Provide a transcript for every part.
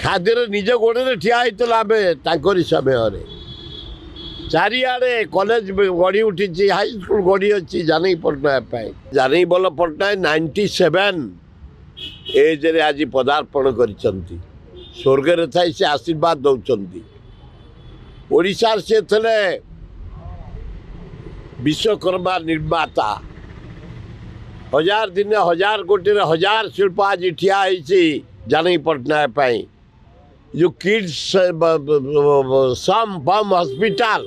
खाद्य निज गोड़े ठिया होता समय चारिआडे कॉलेज गढ़ी उठी हाई स्कूल गढ़ी अच्छी जानई पट्टनायक जानई बल पट्टनायक 97 एज रे आज पदार्पण कर स्वर्ग थाई से आशीर्वाद दौरान ओडिशा से थे विश्वकर्मा निर्माता 1000 दिन 1000 कोटी 1000 शिल्प आज ठिया जानई पट्टनायक जो किड्स सम फम हॉस्पिटल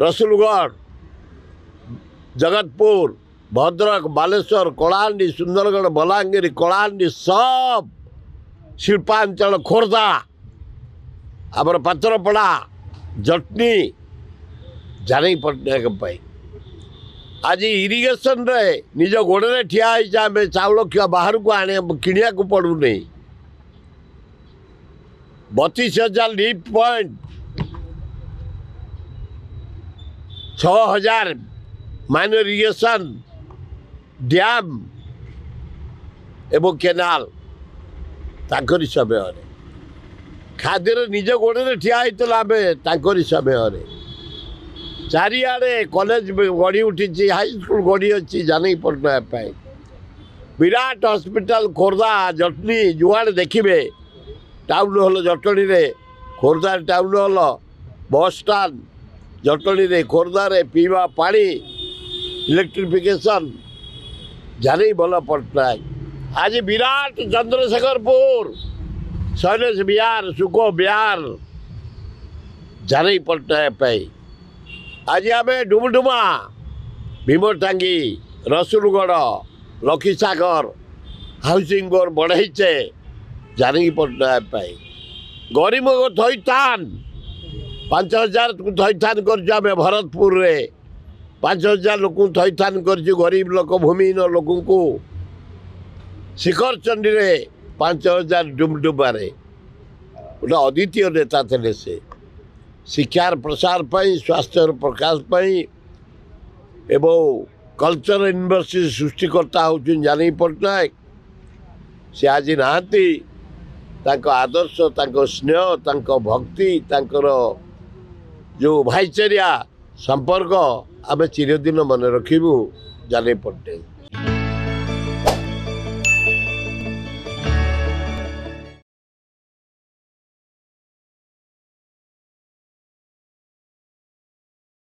रसुलगढ़ जगतपुर भद्रक बालेश्वर कलाहांडी सुंदरगढ़ बलांगीर कलाहांडी सब शिल्पांचल खोर्धा आमर पात्रपड़ा जटनी जानई पट्टनायक आज इरिगेशन रे निज गोड़े ठिया आम चाउल बाहर को आने किणिया को पड़ू नहीं 32,000 लीप पॉइंट 6,000 माइनर इरिगेशन डैम एवं केनाल ताकरी समय खाद्य निज गोड़े ठिया होता समय चारिआडे कॉलेज गढ़ी उठी हाई स्कूल गढ़ी अच्छी जानई पट्टनायक विराट हॉस्पिटल खोर्धा जटनी जुआड़े देखिए टाउन हॉल जटणी रे खोर्धा टाउन हॉल बस स्टाण्ड जटणी रे खोर्धा रे पीवा पानी इलेक्ट्रिफिकेशन जानई बल पट्टनायक आज विराट चंद्रशेखरपुर शैलेश विहार सुको विहार जानई पट्टनायक आज आम डुमडुमा भीमटांगी रसुलगढ़ लखीसागर हाउसिंग बोर्ड बढ़ाइचे जानई पट्टनायक गरीब को थईथान 5,000 को थईथान कर भरतपुर रे 5,000 लोक थईथान कर गरीब लोक भूमिहीन लोक को शिखर चंडी रे 5,000 डुमडुमारे गोटे अद्वितीय नेता थे से शिक्षार प्रसार पाई स्वास्थ्य प्रकाश पाई एवं कल्चर यूनिवर्सिटी सृष्टिकर्ता होचुन जानई पट्टनायक से आज नहांती तांको आदर्श तांको स्नेह तांको भक्ति तांकर जो भाईचारिया संपर्क आम चिरदिन मन रखिबू जानई पट्टनायक।